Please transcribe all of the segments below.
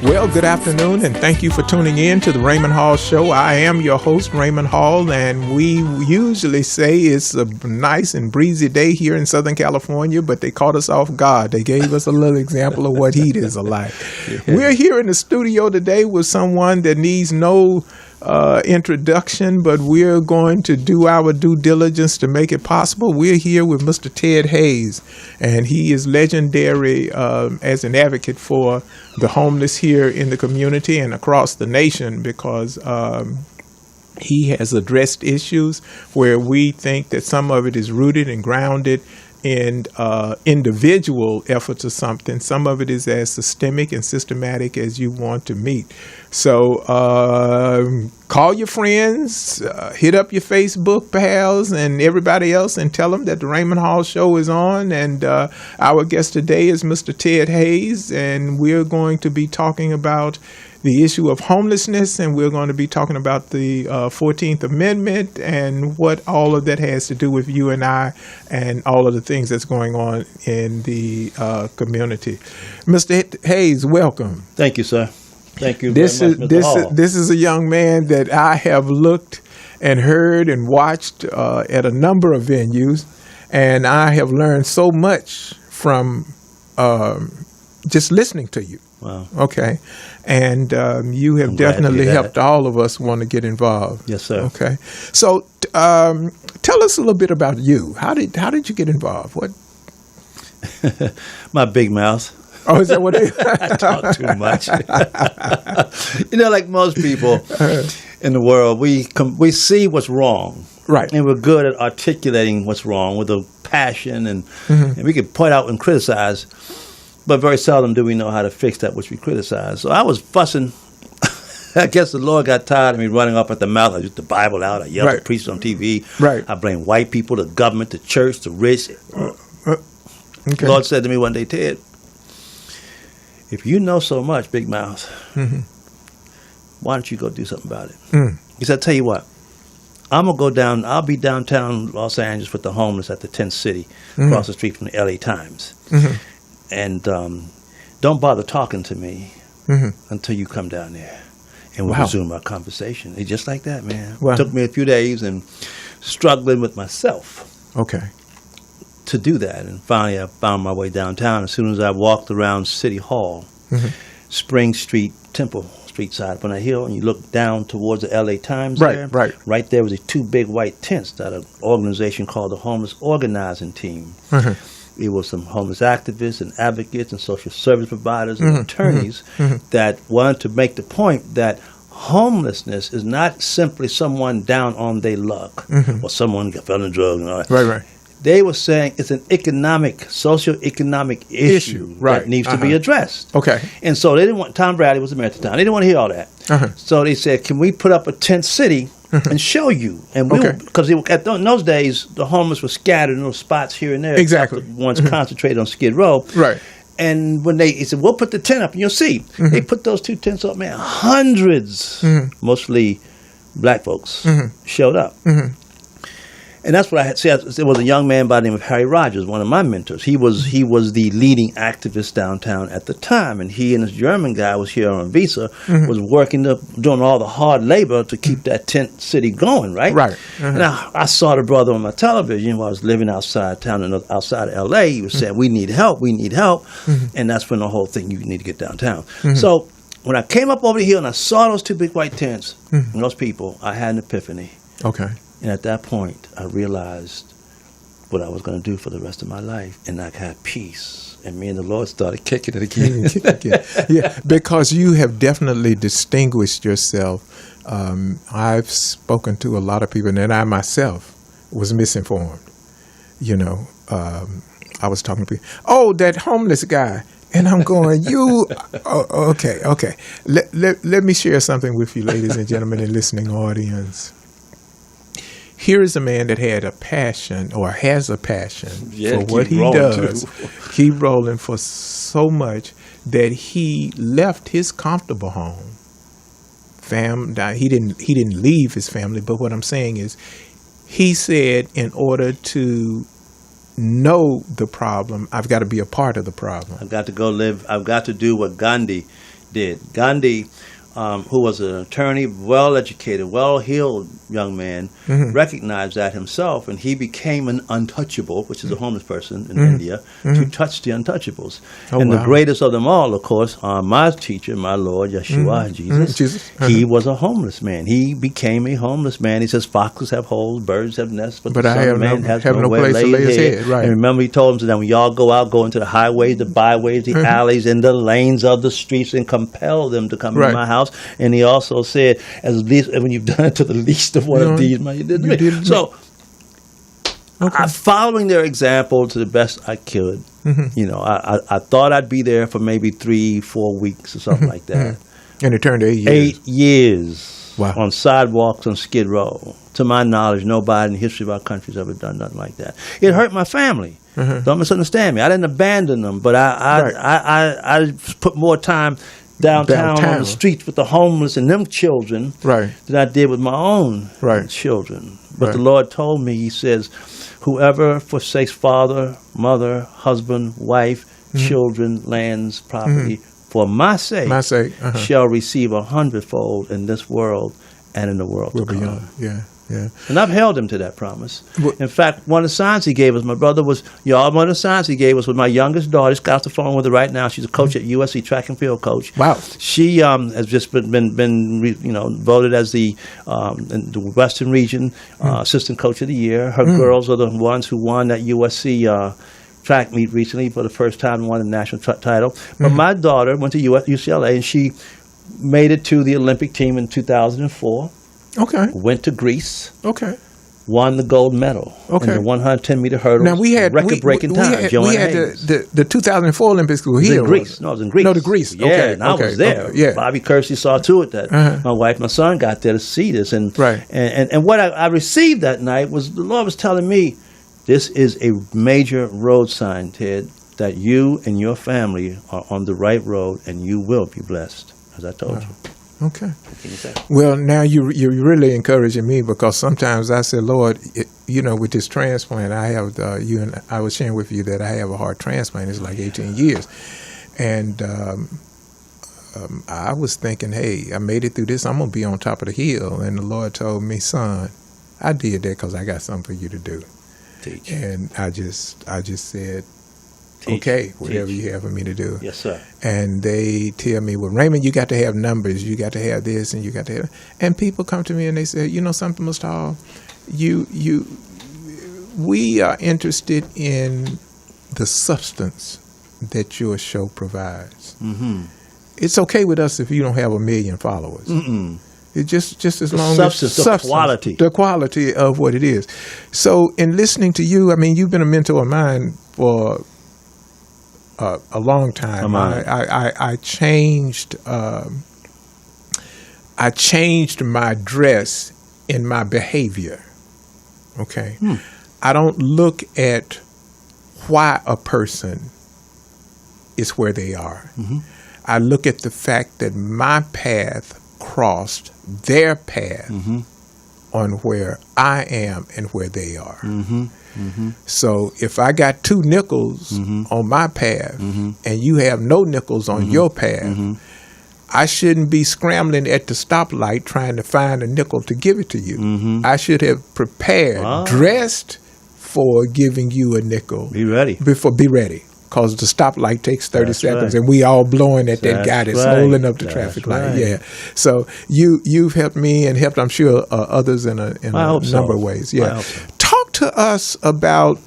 Well, good afternoon, and thank you for tuning in to the Raymond Hall Show. I am your host, Raymond Hall, and we usually say it's a nice and breezy day here in Southern California, but they caught us off guard. They gave us a little example of what heat is like. We're here in the studio today with someone that needs no introduction, but we're going to do our due diligence to make it possible. We're here with Mr. Ted Hayes, and he is legendary as an advocate for the homeless here in the community and across the nation, because he has addressed issues where we think that some of it is rooted and grounded in individual efforts or something. Some of it is as systemic and systematic as you want to meet. So call your friends, hit up your Facebook pals and everybody else and tell them that the Raymond Hall Show is on. And our guest today is Mr. Ted Hayes, and we're going to be talking about the issue of homelessness, and we're going to be talking about the 14th Amendment and what all of that has to do with you and I and all of the things that's going on in the community. Mr. Hayes, welcome. Thank you, sir. Thank you this very much, Mr. Hall. This is a young man that I have looked and heard and watched at a number of venues, and I have learned so much from just listening to you. Wow. Okay. And you have definitely helped all of us want to get involved. Yes, sir. Okay. So tell us a little bit about you. How did you get involved? What? My big mouth. Oh, is that what it is? I talk too much. Like most people in the world, we see what's wrong. Right. And we're good at articulating what's wrong with a passion, and we can point out and criticize. But very seldom do we know how to fix that which we criticize. So I was fussing. I guess the Lord got tired of me running up at the mouth. I used the Bible out. I yelled at priests on TV. Right. I blamed white people, the government, the church, the rich. Okay. The Lord said to me one day, Ted, if you know so much, big mouth, why don't you go do something about it? He said, I'll tell you what. I'm going to go down. I'll be downtown Los Angeles with the homeless at the 10th City, across the street from the LA Times. And don't bother talking to me until you come down there, and we'll resume our conversation. It's just like that, man. Wow. It took me a few days and struggling with myself to do that. And finally, I found my way downtown. As soon as I walked around City Hall, Spring Street, Temple Street side up on a hill, and you look down towards the LA Times right there was the two big white tents that an organization called the Homeless Organizing Team. It was some homeless activists and advocates and social service providers and attorneys that wanted to make the point that homelessness is not simply someone down on their luck or someone got fell in drugs and all that. Right. They were saying it's an socio-economic issue that needs to be addressed. Okay. And so they didn't want, Tom Bradley was the mayor at the time, they didn't want to hear all that. So they said, can we put up a tent city and show you? And because in those days, the homeless were scattered in little spots here and there. Exactly. The ones concentrated on Skid Row. Right. And when he said, we'll put the tent up and you'll see. They put those two tents up, man. Hundreds, mostly black folks, showed up. And that's what I had said. There was a young man by the name of Harry Rogers, one of my mentors. He was the leading activist downtown at the time, and he and this German guy was here on a visa, was working, doing all the hard labor to keep that tent city going, right? Right. And I saw the brother on my television while I was living outside town, outside of L.A. He was saying, we need help, and that's when the whole thing, you need to get downtown. So when I came up over the hill and I saw those two big white tents and those people, I had an epiphany. Okay. And at that point, I realized what I was going to do for the rest of my life, and I had peace. And me and the Lord started kicking it again. Yeah, because you have definitely distinguished yourself. I've spoken to a lot of people, and I myself was misinformed. I was talking to people, oh, that homeless guy. And I'm going, okay. Let me share something with you, ladies and gentlemen, and listening audience. Here is a man that had a passion or has a passion for what he does. Keep rolling for so much that he left his comfortable home. He didn't leave his family, but what I'm saying is he said in order to know the problem, I've got to be a part of the problem. I've got to go live. I've got to do what Gandhi did. Gandhi, who was an attorney, well-educated, well-heeled young man, recognized that himself, and he became an untouchable, which is a homeless person in India, to touch the untouchables. And the greatest of them all, of course, my teacher, my Lord, Yeshua, Jesus, he was a homeless man. He became a homeless man. He says, foxes have holes, birds have nests, but the Son of Man has no place to lay his head. Right. And remember, he told them that when y'all go out, go into the highways, the byways, the alleys, and the lanes of the streets, and compel them to come to my house. And he also said, as least when you've done it to the least of one of these, man, you did it to me. So, following their example to the best I could, you know, I thought I'd be there for maybe 3-4 weeks or something like that. And it turned to 8 years. 8 years Wow. on sidewalks on Skid Row. To my knowledge, nobody in the history of our country has ever done nothing like that. It hurt my family. Don't misunderstand me. I didn't abandon them, but I put more time downtown on the streets with the homeless and them children than I did with my own children. But the Lord told me, he says, whoever forsakes father, mother, husband, wife, children, lands, property, for my sake, shall receive 100-fold in this world and in the world to come. Beyond. Yeah. Yeah. And I've held him to that promise. In fact, one of the signs he gave us, my brother was, one of the signs he gave us was my youngest daughter. She's got off the phone with her right now. She's a coach at USC, track and field coach. Wow. She has just been voted as the in the Western Region Assistant Coach of the Year. Her girls are the ones who won that USC track meet recently for the first time and won the national title. But my daughter went to UCLA, and she made it to the Olympic team in 2004. Okay. Went to Greece. Okay. Won the gold medal in the 110-meter hurdles. Now we had record-breaking time. We had the 2004 Olympics were here. It was in Greece. No, it was in Greece. No, the Greece. Yeah, okay. and I was there. Okay. Yeah. Bobby Kersey saw to it that my wife, my son got there to see this, and what I received that night was the Lord was telling me, this is a major road sign, Ted, that you and your family are on the right road, and you will be blessed, as I told you. Okay. Well, now you're really encouraging me, because sometimes I say, Lord, with this transplant, I have I was sharing with you that I have a heart transplant. It's like 18 years, and I was thinking, hey, I made it through this. I'm gonna be on top of the hill. And the Lord told me, son, I did that because I got something for you to do. Teach. And I just said, okay, whatever you have for me to do. Yes, sir. And they tell me, well, Raymond, you got to have numbers. You got to have this, and you got to have. And people come to me and they say, you know something, Mr. Hall, we are interested in the substance that your show provides. It's okay with us if you don't have 1 million followers. It's just as long as the quality of what it is. So in listening to you, I mean, you've been a mentor of mine for a long time. I changed my dress and my behavior. Okay, I don't look at why a person is where they are. I look at the fact that my path crossed their path on where I am and where they are. So if I got 2 nickels on my path and you have no nickels on your path, I shouldn't be scrambling at the stoplight trying to find a nickel to give it to you. I should have prepared, dressed for giving you a nickel. Be ready. Be ready. Because the stoplight takes 30 seconds, and we all blowing at that guy that's holding up the traffic light. Yeah. So you've helped me and helped, I'm sure, others in a number of ways. Yeah. Talk to us about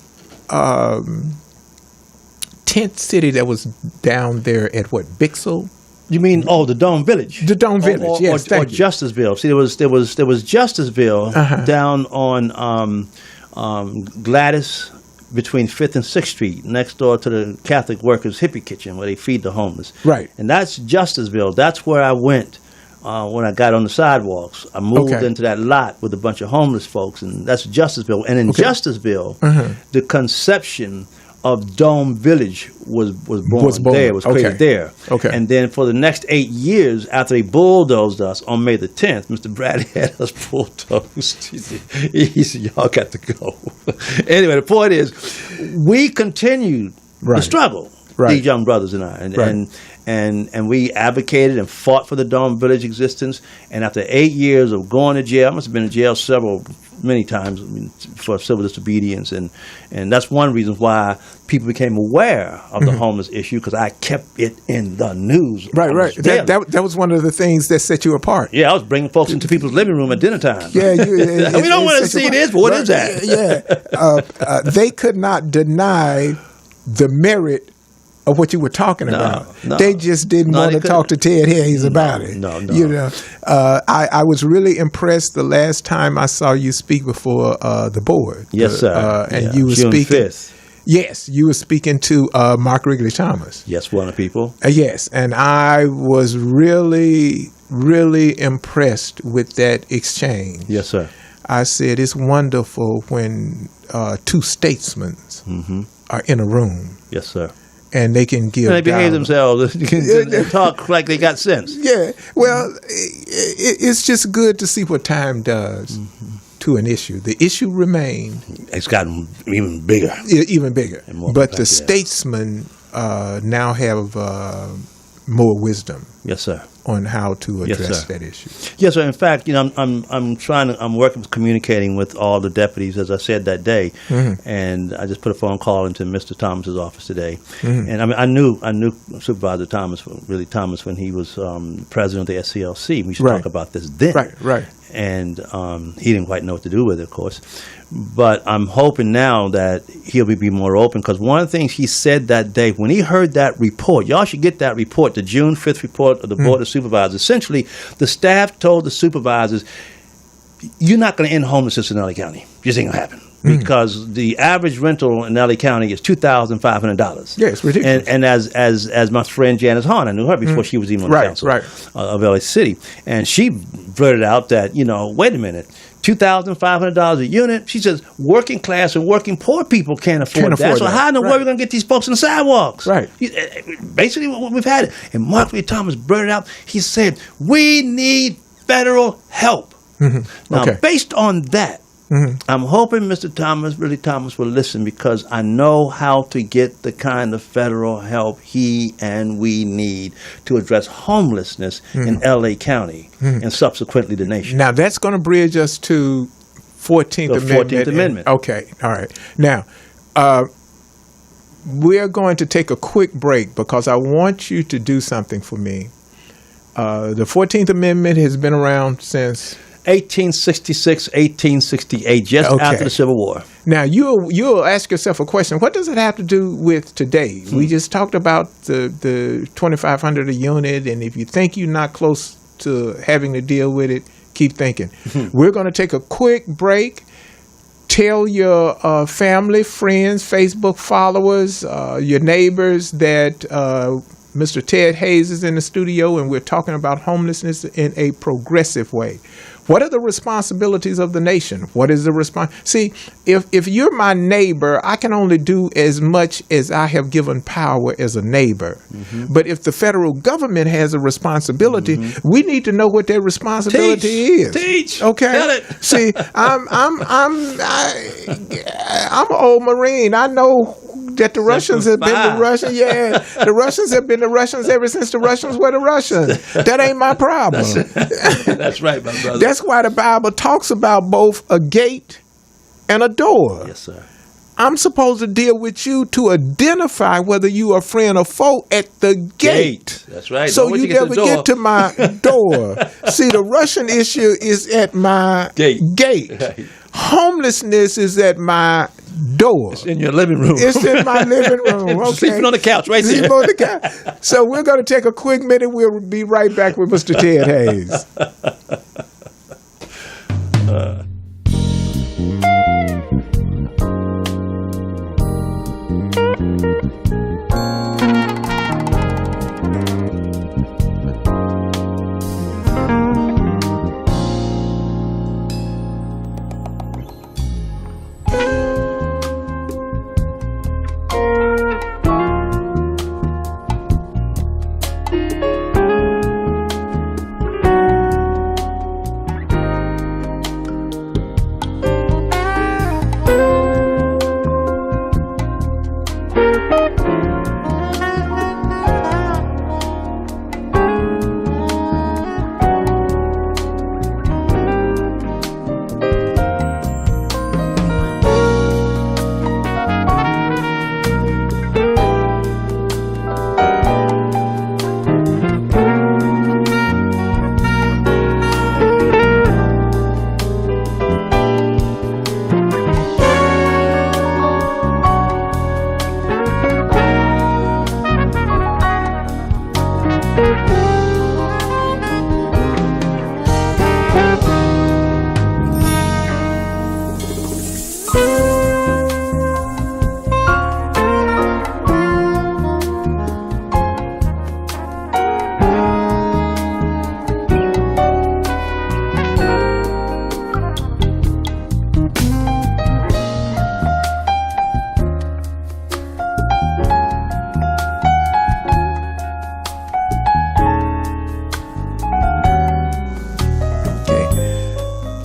tent city that was down there at what, Bixel? You mean the Dome Village? The Dome Village, yes. Or Justiceville. See, there was Justiceville down on Gladys, between 5th and 6th Street, next door to the Catholic Workers Hippie Kitchen, where they feed the homeless. Right. And that's Justiceville. That's where I went when I got on the sidewalks. I moved into that lot with a bunch of homeless folks, and that's Justiceville. And in Justiceville, the conception of Dome Village was born there, was created there. Okay. And then for the next 8 years, after they bulldozed us on May the 10th, Mr. Bradley had us bulldozed. He said, y'all got to go. Anyway, the point is, we continued the struggle, these young brothers and I. and we advocated and fought for the Dome Village existence. And after 8 years of going to jail, I must have been in jail many times for civil disobedience, and that's one reason why people became aware of the homeless issue, because I kept it in the news. Right. That was one of the things that set you apart. Yeah, I was bringing folks into people's living room at dinner time. Yeah, we don't want to see this, but what is that? Yeah, they could not deny the merit of what you were talking about. No. They just didn't want to talk to Ted Hayes about it. No. You know, I was really impressed the last time I saw you speak before the board. Yes, sir. And you were June speaking. 5th. Yes, you were speaking to Mark Wrigley Thomas. Yes, one of the people. Yes, and I was really, really impressed with that exchange. Yes, sir. I said it's wonderful when two statesmen are in a room. Yes, sir. And they can give. And they behave themselves. They talk like they got sense. Yeah. Well, it's just good to see what time does to an issue. The issue remained. It's gotten even bigger. Even bigger. But the impacted, statesmen now have more wisdom. Yes, sir. On how to address that issue. Yes, sir. In fact, I'm working, communicating with all the deputies, as I said that day, and I just put a phone call into Mr. Thomas's office today. And I knew Supervisor Thomas when he was president of the SCLC. We should talk about this then. Right. And he didn't quite know what to do with it, of course. But I'm hoping now that he'll be more open, because one of the things he said that day, when he heard that report, y'all should get that report, the June 5th report of the Board of Supervisors. Essentially, the staff told the supervisors, you're not going to end homelessness in LA County. Just ain't going to happen. Because the average rental in LA County is $2,500. Yeah, it's ridiculous. And as my friend Janice Hahn, I knew her before she was even on the council of LA City, and she blurted out that, wait a minute, $2,500 a unit. She says working class and working poor people can't afford that. So how in the world are we going to get these folks on the sidewalks? Right. Basically, what we've had it. And Mark Lee Thomas blurted out. He said, "We need federal help." Now, based on that, I'm hoping Mr. Thomas will listen, because I know how to get the kind of federal help he and we need to address homelessness in L.A. County and subsequently the nation. Now, that's going to bridge us to 14th Amendment. 14th Amendment. Okay. All right. Now, we're going to take a quick break, because I want you to do something for me. The 14th Amendment has been around since 1866, 1868, just after the Civil War. Now, you'll ask yourself a question. What does it have to do with today? We just talked about the $2,500 a unit, and if you think you're not close to having to deal with it, keep thinking. We're going to take a quick break. Tell your family, friends, Facebook followers, your neighbors that Mr. Ted Hayes is in the studio, and we're talking about homelessness in a progressive way. What are the responsibilities of the nation? What is the response? See, if you're my neighbor, I can only do as much as I have given power as a neighbor. But if the federal government has a responsibility, we need to know what their responsibility is. Teach. Okay. Tell it. See, I'm an old Marine. I know that the Russians have been the Russians. Yeah, the Russians have been the Russians ever since the Russians were the Russians. That ain't my problem. That's right, my brother. That's why the Bible talks about both a gate and a door. Yes, sir. I'm supposed to deal with you to identify whether you are friend or foe at the gate. That's right. So you never get to my door. See, the Russian issue is at my gate. Right. Homelessness is at my door. It's in your living room. It's in my living room. Okay. Sleeping on the couch right there. Sleeping on the couch. So we're going to take a quick minute. We'll be right back with Mr. Ted Hayes.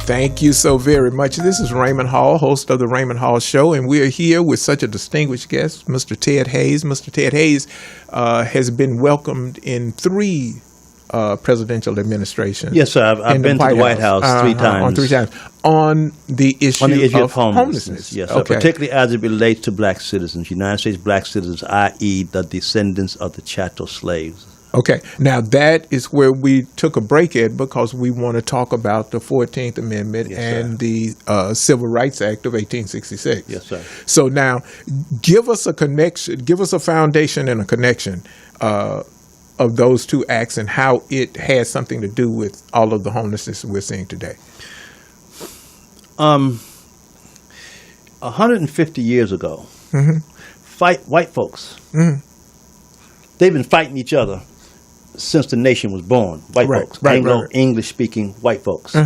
Thank you so very much. This is Raymond Hall, host of the Raymond Hall Show, and we're here with such a distinguished guest, Mr. Ted Hayes. Mr. Ted Hayes has been welcomed in 3 presidential administrations. Yes, sir. I've been to the White House 3 times. On 3 times. On the issue of homelessness. Yes, sir. Okay. Particularly as it relates to black citizens, United States black citizens, i.e. the descendants of the chattel slaves. Okay. Now, that is where we took a break at because we want to talk about the 14th Amendment and the Civil Rights Act of 1866. Yes, sir. So now, give us a connection, give us a foundation and a connection of those 2 acts and how it has something to do with all of the homelessness we're seeing today. 150 years ago, white folks, they've been fighting each other since the nation was born. White folks, Anglo, English-speaking white folks.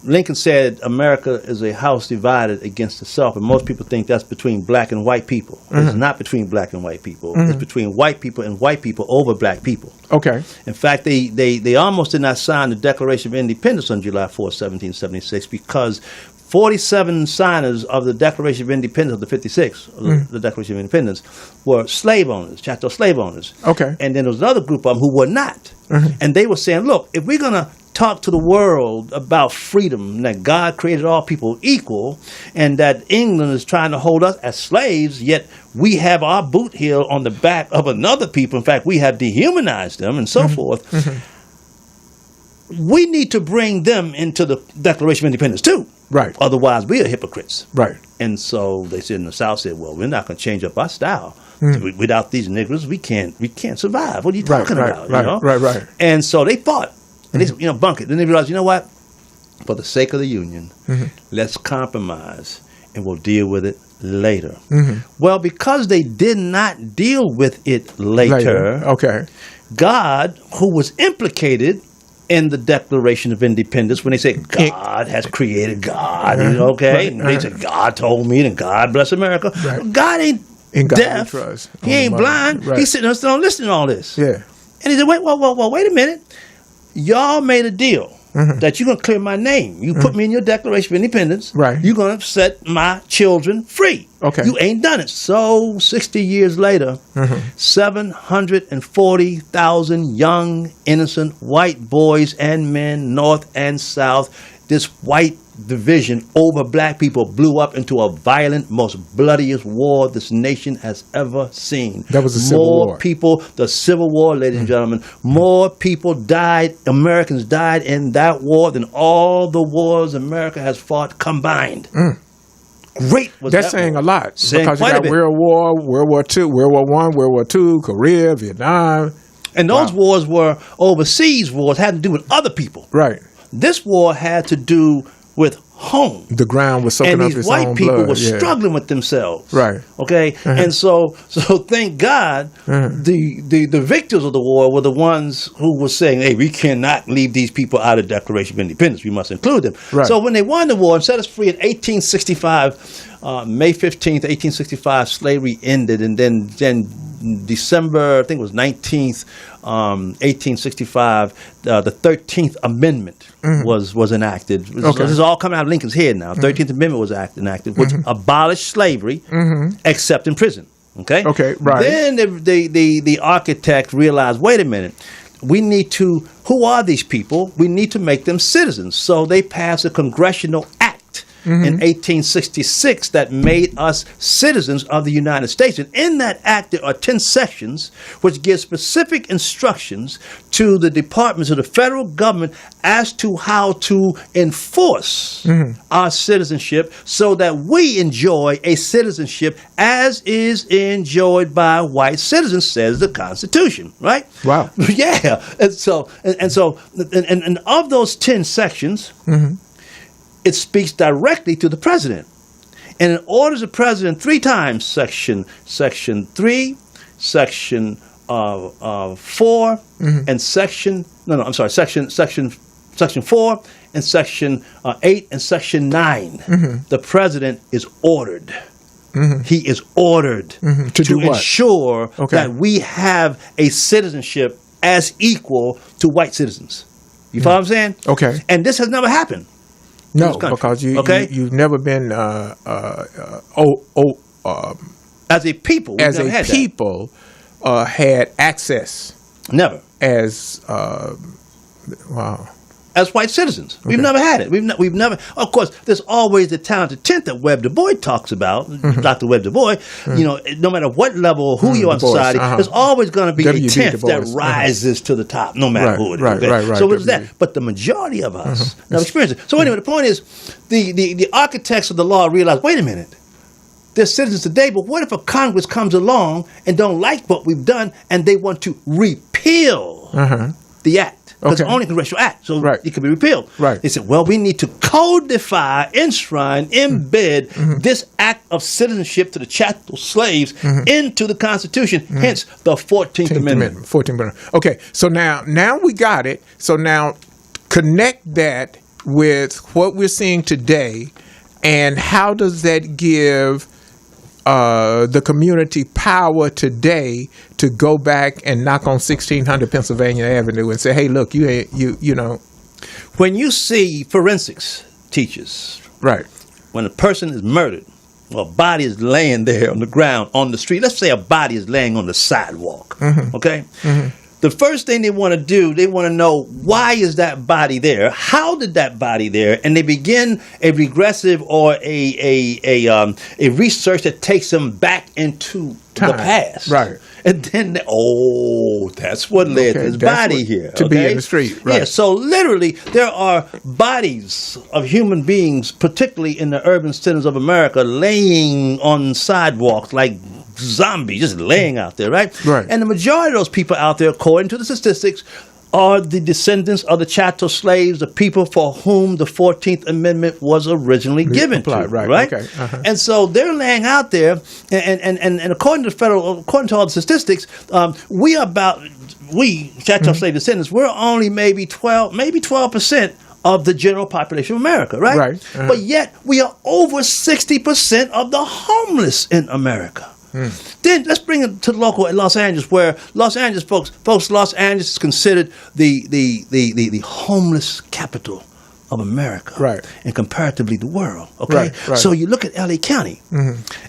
Lincoln said America is a house divided against itself, and most people think that's between black and white people. It's not between black and white people. It's between white people and white people over black people. Okay. In fact, they almost did not sign the Declaration of Independence on July 4, 1776, because 47 signers of the Declaration of Independence, of the 56, the Declaration of Independence, were slave owners, chattel slave owners. Okay. And then there was another group of them who were not. And they were saying, look, if we're going to talk to the world about freedom, that God created all people equal, and that England is trying to hold us as slaves, yet we have our boot heel on the back of another people. In fact, we have dehumanized them and so forth. We need to bring them into the Declaration of Independence too. Right. Otherwise, we are hypocrites. Right. And so they said in the South said, well, we're not going to change up our style. Without these niggers, we can't survive. What are you talking about? Right. And so they fought. And they, bunk it. Then they realized, you know what? For the sake of the Union, let's compromise, and we'll deal with it later. Well, because they did not deal with it later, God, who was implicated in the Declaration of Independence, when they say God has created God, and they say God told me, and God bless America. God ain't deaf. He ain't blind. He's sitting there listening to all this. Yeah. And he said, wait a minute. Y'all made a deal that you're going to clear my name. You put me in your Declaration of Independence. Right. You're going to set my children free. Okay. You ain't done it. So 60 years later, 740,000 young, innocent white boys and men, North and South, this white division over black people blew up into a violent, most bloodiest war this nation has ever seen. That was the Civil War. More people, the Civil War, ladies and gentlemen, more people died, Americans died in that war than all the wars America has fought combined. Great was That's that saying war. a lot. Saying because you quite a got bit. World War II, World War I, World War II, Korea, Vietnam. And those wars were overseas wars, had to do with other people. Right. This war had to do with home. The ground was soaking and up these its white own people blood. were struggling with themselves. Right. Okay. And so thank God the victors of the war were the ones who were saying, hey, we cannot leave these people out of the Declaration of Independence. We must include them. Right. So when they won the war and set us free in 1865, May 15th, 1865, slavery ended, and then December, I think it was 19th, 1865, the 13th Amendment was enacted. This is all coming out of Lincoln's head now. 13th Amendment was enacted, which abolished slavery except in prison. Okay? Okay, right. Then the architect realized, wait a minute, who are these people? We need to make them citizens. So they passed a congressional act in 1866 that made us citizens of the United States. And in that act, there are 10 sections which give specific instructions to the departments of the federal government as to how to enforce our citizenship so that we enjoy a citizenship as is enjoyed by white citizens, says the Constitution, right? Wow. Yeah. And so of those 10 sections, it speaks directly to the president. And it orders the president 3 times, section 3, section 4, and section 4, and section 8, and section 9. The president is ordered. He is ordered to ensure that we have a citizenship as equal to white citizens. You follow what I'm saying? Okay. And this has never happened. No, because you've never been as a people. As a people, had access. Never. As wow. As white citizens, we've never had it. We've never. Of course, there's always the talented tenth that Webb Du Bois talks about. Dr. Webb Du Bois. You know, no matter what level, who you are in society, there's always going to be a tenth that rises to the top, no matter who it is. Right. So what is that? But the majority of us never experience it. So anyway, the point is, the architects of the law realize, wait a minute. They're citizens today, but what if a Congress comes along and don't like what we've done and they want to repeal the act? Because it's only a congressional act, so it can be repealed. Right. They said, well, we need to codify, enshrine, embed this act of citizenship to the chattel slaves into the Constitution, hence the 14th Amendment. 14th Amendment. Okay, so now we got it. So now connect that with what we're seeing today, and how does that give the community power today to go back and knock on 1600 Pennsylvania Avenue and say, hey, look, you know. When you see forensics teachers, when a person is murdered, or a body is laying there on the ground, on the street, let's say a body is laying on the sidewalk, okay? The first thing they want to do, they want to know, why is that body there? How did that body there? And they begin a regressive or a research that takes them back into the past. Right. And then, that's what led to his body here. To be in the street. Right. Yeah, so literally there are bodies of human beings, particularly in the urban centers of America, laying on sidewalks like zombies, just laying out there, right? And the majority of those people out there, according to the statistics, are the descendants of the chattel slaves, the people for whom the 14th Amendment was originally given to, right? Okay. And so they're laying out there, and according to all the statistics, we chattel slave descendants, we're only maybe 12% of the general population of America, right? But yet we are over 60% of the homeless in America. Then let's bring it to local in Los Angeles, where Los Angeles Los Angeles is considered the homeless capital of America, and comparatively the world. Okay, so you look at LA County.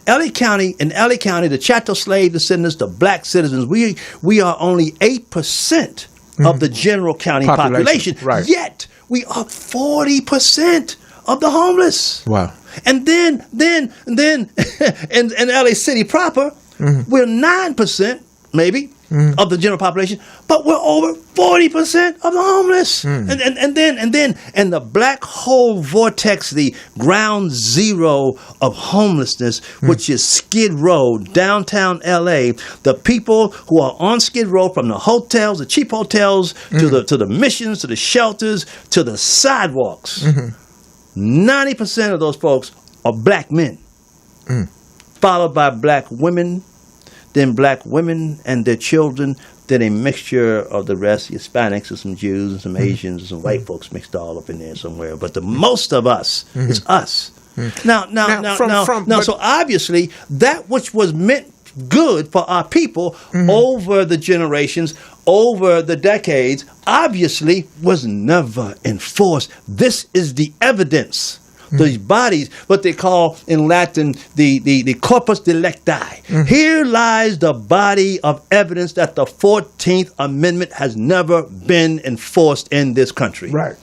LA County, the chattel slave descendants, the black citizens, we are only 8% of the general county population. Yet we are 40% of the homeless. Wow. And then in LA City proper, we're 9% maybe of the general population, but we're over 40% of the homeless. And the black hole vortex, the ground zero of homelessness, which is Skid Row, downtown LA. The people who are on Skid Row, from the hotels, the cheap hotels, to the missions, to the shelters, to the sidewalks. 90% of those folks are black men, followed by black women, then black women and their children, then a mixture of the rest, Hispanics and some Jews and some Asians and some white folks mixed all up in there somewhere. But the most of us is us. Now, so obviously that which was meant good for our people over the generations, over the decades, obviously was never enforced. This is the evidence. These bodies, what they call in Latin the corpus delicti. Here lies the body of evidence that the 14th Amendment has never been enforced in this country. Right.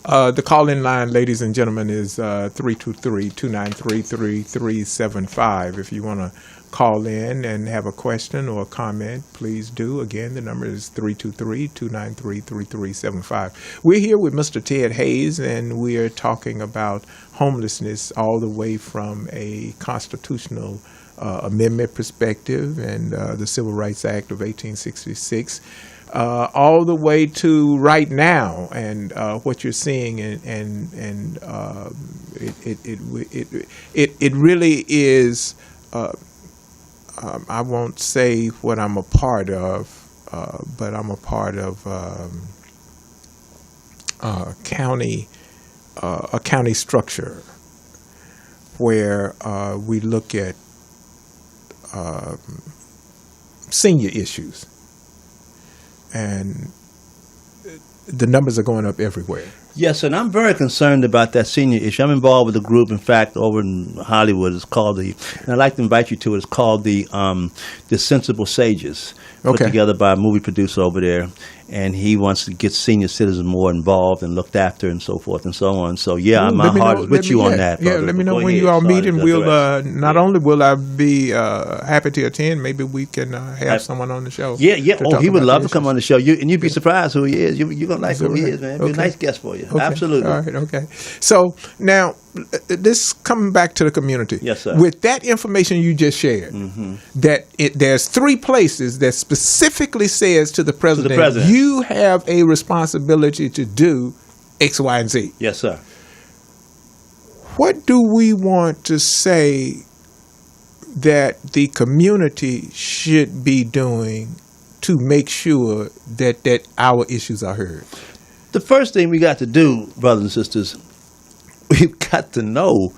The call-in line, ladies and gentlemen, is 323-293-3375. If you want to call in and have a question or a comment, please do. Again, the number is 323-293-3375. We're here with Mr. Ted Hayes, and we are talking about homelessness all the way from a constitutional amendment perspective and the Civil Rights Act of 1866. All the way to right now, and what you're seeing, and it really is. I won't say what I'm a part of, but I'm a part of a county structure where we look at senior issues. and the numbers are going up everywhere. Yes, and I'm very concerned about that senior issue. I'm involved with a group, in fact, over in Hollywood. It's called and I'd like to invite you to it. It's called the Sensible Sages, put together by a movie producer over there. And he wants to get senior citizens more involved and looked after and so forth and so on. So, my heart is with you on that. Yeah, let me know when you all meet, and we'll not only will I be happy to attend, maybe we can have someone on the show. Yeah. Oh, he would love to come on the show. You'd be surprised who he is. You're going to like who he is, man. Be a nice guest for you. Okay. Absolutely. All right, okay. So, now, this coming back to the community. Yes, sir. With that information you just shared, that there's 3 places that specifically says to the president, you have a responsibility to do X, Y, and Z. Yes, sir. What do we want to say that the community should be doing to make sure that our issues are heard? The first thing we got to do, brothers and sisters, we've got to know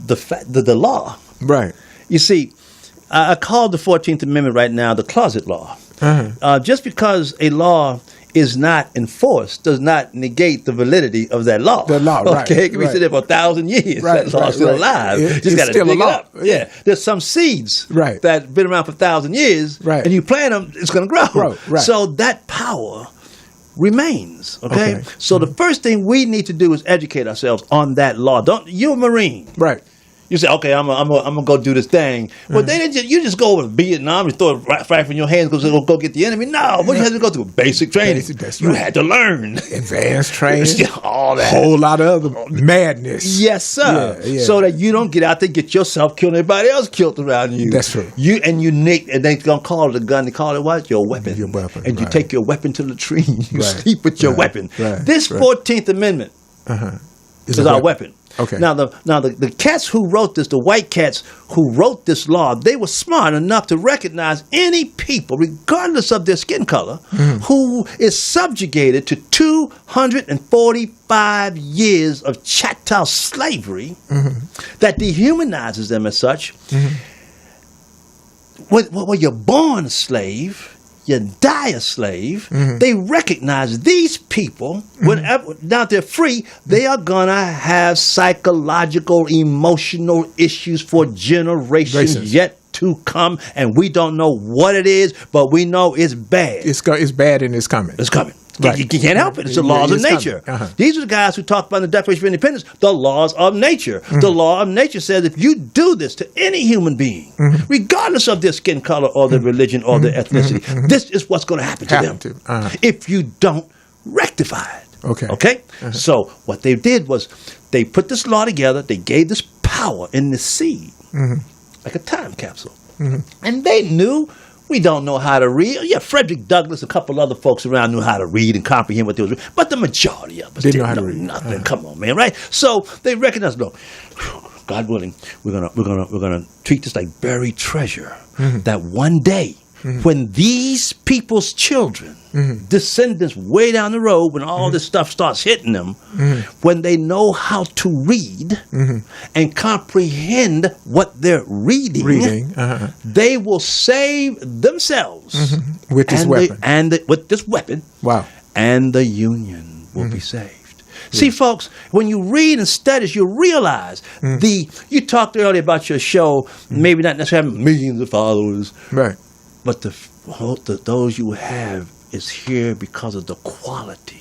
the law. Right. You see, I call the 14th Amendment right now the closet law. Just because a law is not enforced does not negate the validity of that law. The law, right. Okay, it can be sitting there for 1,000 years. Right, that law's still alive. Just got to dig it up. Yeah, there's some seeds that have been around for 1,000 years, and you plant them, it's going to grow. Right. So that power remains. Okay. So the first thing we need to do is educate ourselves on that law. You're a Marine, right? You say, okay, I'm gonna go do this thing. Well, they didn't you just go over to Vietnam and throw a rifle in your hands because go get the enemy. No, what you had to go through basic training. You had to learn advanced training, all that, whole lot of other madness. Yes, sir. Yeah. So that you don't get out there, get yourself killed, and everybody else killed around you. That's true. And they gonna call it a gun. They call it what? Your weapon. Your weapon. And you take your weapon to the tree. You sleep with your weapon. This 14th Amendment is our weapon. Okay. Now the cats who wrote this, the white cats who wrote this law, they were smart enough to recognize any people, regardless of their skin color, who is subjugated to 245 years of chattel slavery that dehumanizes them as such. When you're born a slave, you die a slave. They recognize these people, whenever now they're free, they are gonna have psychological, emotional issues for generations yet to come, and we don't know what it is, but we know it's bad. It's bad, and it's coming. It's coming. Right. You can't help it. It's the laws of nature. These are the guys who talk about the Declaration of Independence, the laws of nature. The law of nature says if you do this to any human being, regardless of their skin color or their religion or their ethnicity, this is what's going to happen to them if you don't rectify it. Okay? So what they did was they put this law together. They gave this power in the seed, like a time capsule. And they knew we don't know how to read. Yeah, Frederick Douglass, a couple other folks around knew how to read and comprehend what they was reading, but the majority of us didn't know how to read nothing. Come on, man, right? So they recognized, look, God willing, we're gonna treat this like buried treasure. That one day, when these people's children, descendants way down the road, when all this stuff starts hitting them, when they know how to read and comprehend what they're reading, they will save themselves with this weapon. With this weapon. Wow. And the Union will be saved. See, folks, when you read and study, you realize you talked earlier about your show, maybe not necessarily having millions of followers. Right. But those you have is here because of the quality,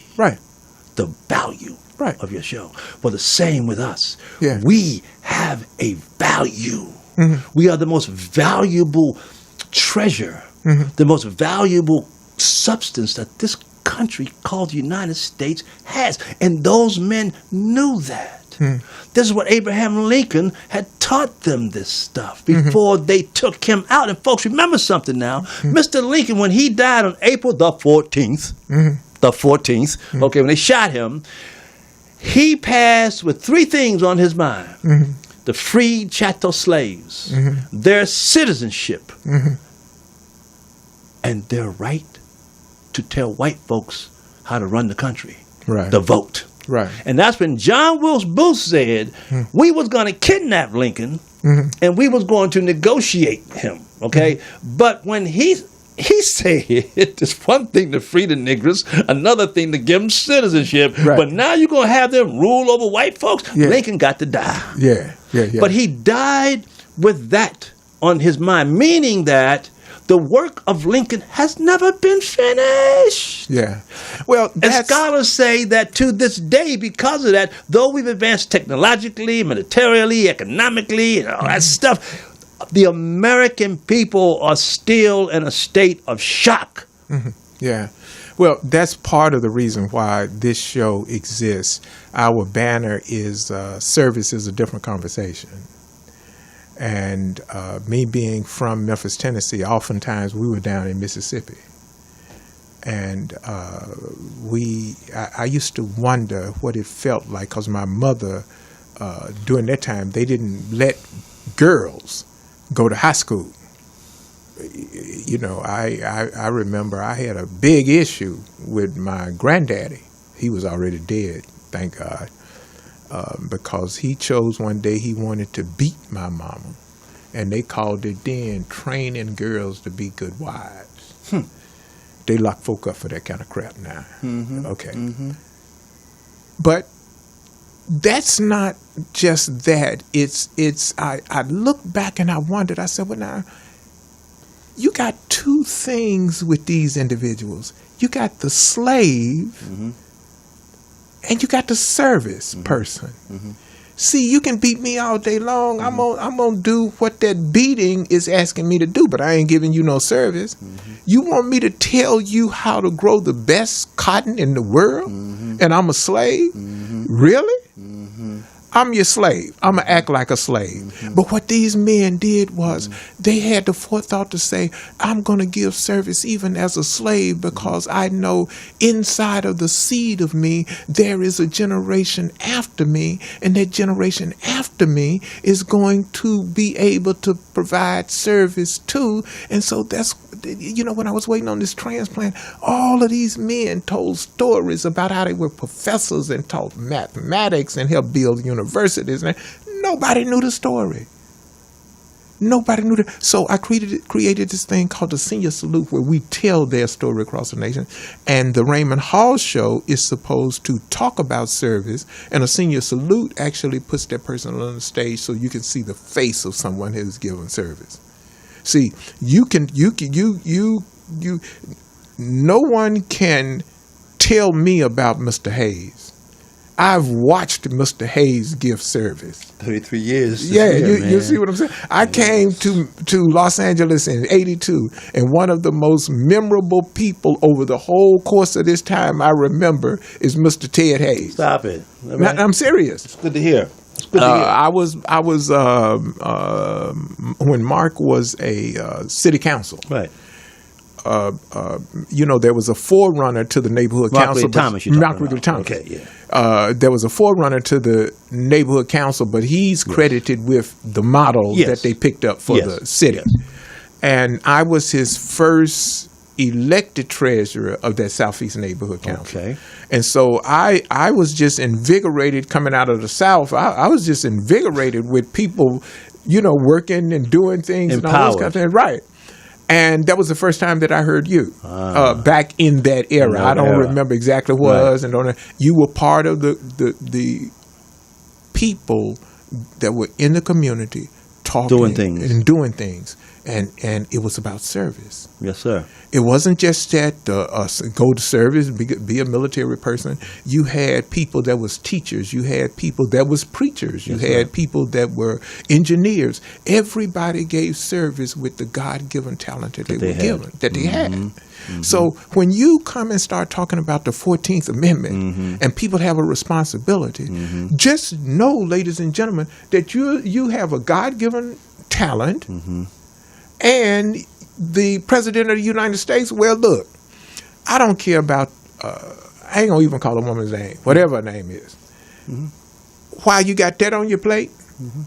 the value of your show. Well, the same with us. Yeah. We have a value. We are the most valuable treasure, the most valuable substance that this country called the United States has. And those men knew that. This is what Abraham Lincoln had taught them, this stuff before they took him out. And folks, remember something now. Mr. Lincoln, when he died on April the 14th, okay, when they shot him, he passed with 3 things on his mind. The freed chattel slaves, their citizenship, and their right to tell white folks how to run the country, the vote. Right. And that's when John Wilkes Booth said we was going to kidnap Lincoln and we was going to negotiate him, okay? But when he he said it's one thing to free the niggers, another thing to give them citizenship, Right. but now you're going to have them rule over white folks? Yeah. Lincoln got to die. Yeah. But he died with that on his mind, meaning that the work of Lincoln has never been finished. Yeah. Well, And scholars say that to this day, because of that, though we've advanced technologically, militarily, economically, and all that stuff, the American people are still in a state of shock. Yeah. Well, that's part of the reason why this show exists. Our banner is service is a different conversation. And me being from Memphis, Tennessee, oftentimes we were down in Mississippi. And I used to wonder what it felt like, because my mother, during that time, they didn't let girls go to high school. You know, I remember I had a big issue with my granddaddy. He was already dead, thank God, because he chose one day he wanted to beat my mama, and they called it then training girls to be good wives. They lock folk up for that kind of crap now. Okay. But that's not just that. I look back and I wondered, I said, well, now, you got two things with these individuals. You got the slave and you got the service person. See, you can beat me all day long. I'm gonna do what that beating is asking me to do, but I ain't giving you no service. You want me to tell you how to grow the best cotton in the world, and I'm a slave? Really? I'm your slave. I'm going to act like a slave. But what these men did was they had the forethought to say, I'm going to give service even as a slave, because I know inside of the seed of me, there is a generation after me, and that generation after me is going to be able to provide service too. And so that's, you know, when I was waiting on this transplant, all of these men told stories about how they were professors and taught mathematics and helped build universities. And nobody knew the story. Nobody knew that. So I created this thing called the Senior Salute, where we tell their story across the nation. And the Raymond Hall Show is supposed to talk about service, and a Senior Salute actually puts that person on the stage so you can see the face of someone who's given service. See, no one can tell me about Mr. Hayes. I've watched Mr. Hayes give service. 33 years. Yeah, you see what I'm saying? I came to Los Angeles in '82, and one of the most memorable people over the whole course of this time I remember is Mr. Ted Hayes. Stop it. Now, I'm serious. It's good to hear. I was when Mark was a city council. Right. You know, there was a forerunner to the neighborhood council. Mark Ridley Thomas. Okay, yeah. There was a forerunner to the neighborhood council, but he's credited with the model that they picked up for the city. And I was his first elected treasurer of that Southeast Neighborhood Council. Okay. And so I was just invigorated coming out of the South. I was just invigorated with people, you know, working and doing things. Empowered. And all those kind of things. Right. And that was the first time that I heard you back in that era. I don't remember exactly what it was. And you were part of the people that were in the community talking and doing things. And it was about service. Yes, sir. It wasn't just that go to service, be a military person. You had people that was teachers. You had people that was preachers. You had people that were engineers. Everybody gave service with the God-given talent that they were given, that they had. Mm-hmm. So when you come and start talking about the 14th Amendment and people have a responsibility, just know, ladies and gentlemen, that you have a God-given talent. And the President of the United States, well, look, I don't care about, I ain't going to even call a woman's name, whatever her name is. Why you got that on your plate,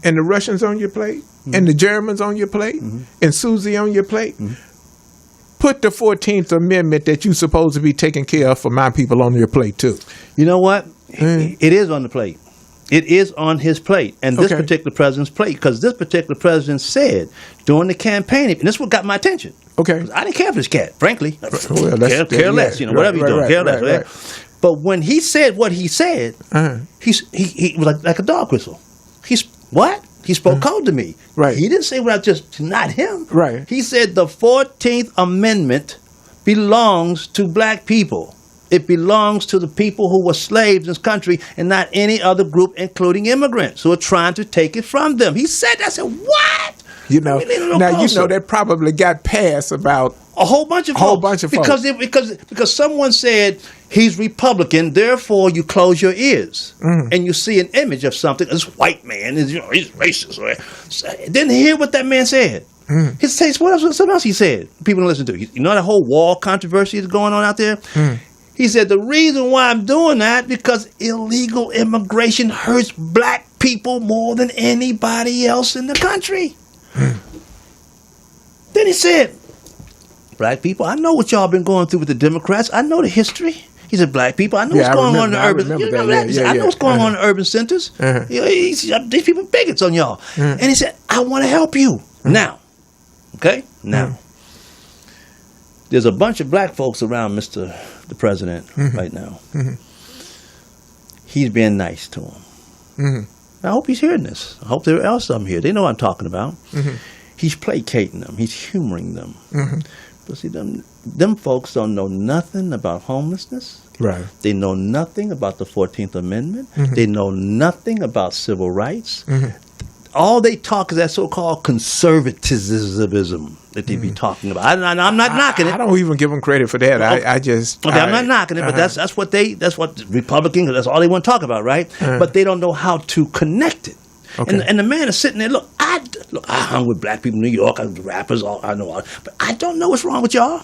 and the Russians on your plate, and the Germans on your plate, and Susie on your plate, put the 14th Amendment that you're supposed to be taking care of for my people on your plate, too. You know what? It is on the plate. It is on his plate, and this particular president's plate, because this particular president said during the campaign, and this is what got my attention. Okay. I didn't care for this cat, frankly. Well, care less, whatever you're doing, care less. Right. But when he said what he said, he was like a dog whistle. He spoke code to me. Right. He didn't say what I just, not him. Right. He said the 14th Amendment belongs to black people. It belongs to the people who were slaves in this country and not any other group, including immigrants who are trying to take it from them. He said that. I said, what? Now that probably got passed about a whole bunch of folks. Because someone said he's Republican, therefore you close your ears and you see an image of something. This white man is, he's racist. Right? So, didn't hear what that man said. He says something else he said. People don't listen to. You know that whole wall controversy that's going on out there. He said the reason why I'm doing that because illegal immigration hurts black people more than anybody else in the country. Then he said, black people, I know what y'all been going through with the Democrats. I know the history. He said, black people, I know what's going on in the urban. I know what's going on in the urban centers. These people are bigots on y'all. And he said, I want to help you now. Okay, now. There's a bunch of black folks around the president right now. He's being nice to them. I hope he's hearing this. I hope there else some here. They know what I'm talking about. He's placating them. He's humoring them. But see, them folks don't know nothing about homelessness. Right. They know nothing about the 14th Amendment. They know nothing about civil rights. All they talk is that so-called conservatism that they be talking about. I'm not knocking it. I don't even give them credit for that. I'm not knocking it, but that's what Republicans, that's all they want to talk about, right? But they don't know how to connect it. Okay. And the man is sitting there. Look, I hung with black people in New York. I was rappers. I know all, but I don't know what's wrong with y'all.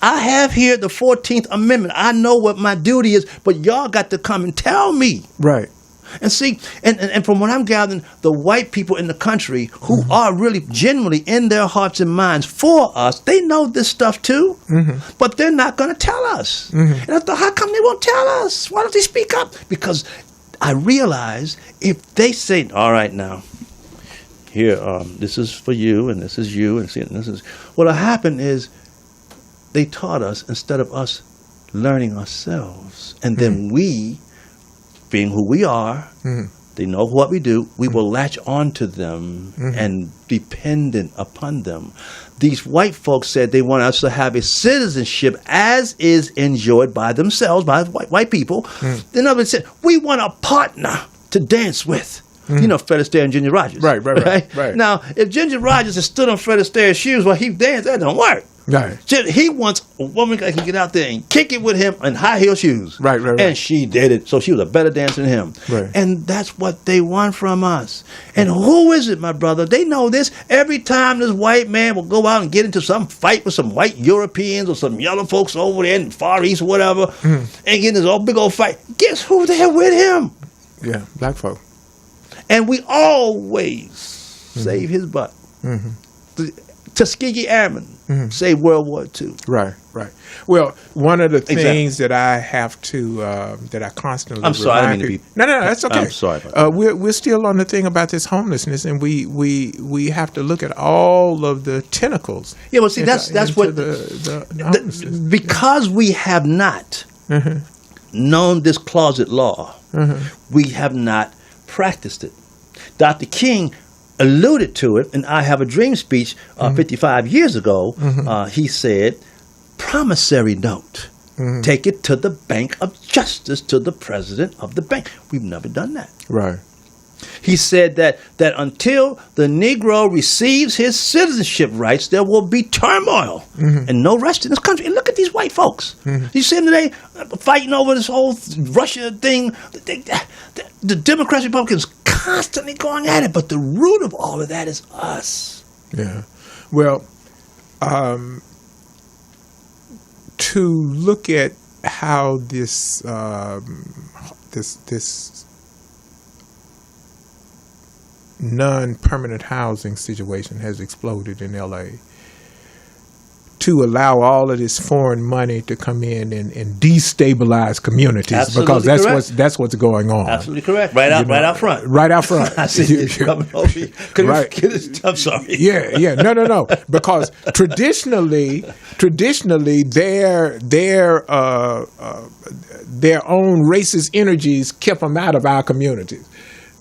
I have here the 14th Amendment. I know what my duty is, but y'all got to come and tell me. Right. And see, and from what I'm gathering, the white people in the country who are really genuinely in their hearts and minds for us, they know this stuff too, but they're not going to tell us. And I thought, how come they won't tell us? Why don't they speak up? Because I realize if they say, all right now, here, this is for you, and this is you, and this is, what'll happen is they taught us instead of us learning ourselves, and then we, being who we are, they know what we do, we will latch on to them and dependent upon them. These white folks said they want us to have a citizenship as is enjoyed by themselves, by white people. Then others said, we want a partner to dance with. You know Fred Astaire and Ginger Rogers. Right. Now, if Ginger Rogers had stood on Fred Astaire's shoes while he danced, that don't work. Right. He wants a woman that can get out there and kick it with him in high heel shoes. Right. And she did it. So she was a better dancer than him. Right. And that's what they want from us. And who is it, my brother? They know this. Every time this white man will go out and get into some fight with some white Europeans or some yellow folks over there in the Far East or whatever, and get in this old big old fight, guess who's there with him? Yeah, black folk. And we always save his butt. Tuskegee Airmen saved World War II. Right. Well, one of the things that I have to, that I constantly I'm sorry, I didn't mean to be... No, that's okay. I'm sorry about that. We're still on the thing about this homelessness, and we have to look at all of the tentacles. Yeah, well, see, that's what... the because we have not known this closet law, we have not practiced it. Dr. King alluded to it in I Have a Dream speech 55 years ago. He said, promissory note. Take it to the Bank of Justice, to the president of the bank. We've never done that. Right. He said that until the Negro receives his citizenship rights, there will be turmoil and no rest in this country. And look at these white folks. You see them today fighting over this whole Russia thing. The Democrats, Republicans constantly going at it, but the root of all of that is us. Yeah. Well, to look at how this non-permanent housing situation has exploded in L.A., to allow all of this foreign money to come in and destabilize communities. Absolutely because that's correct. that's what's going on. Absolutely correct. Right out front. Right out front. I see you coming over. Right. I'm sorry. Yeah. No. Because traditionally, their own racist energies kept them out of our communities.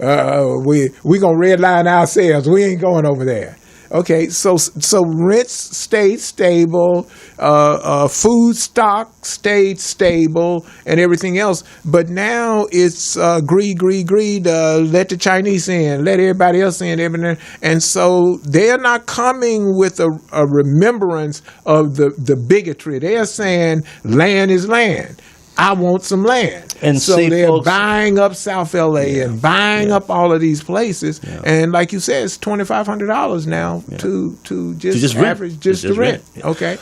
We gonna redline ourselves. We ain't going over there. Okay, so rents stayed stable, food stock stayed stable, and everything else. But now it's greed. Let the Chinese in, let everybody else in, everything. And so they're not coming with a remembrance of the bigotry. They're saying land is land. I want some land. And so see, they're folks, buying up South LA and buying up all of these places. Yeah. And like you said, it's $2,500 now to just average, just to rent. Yeah. Okay.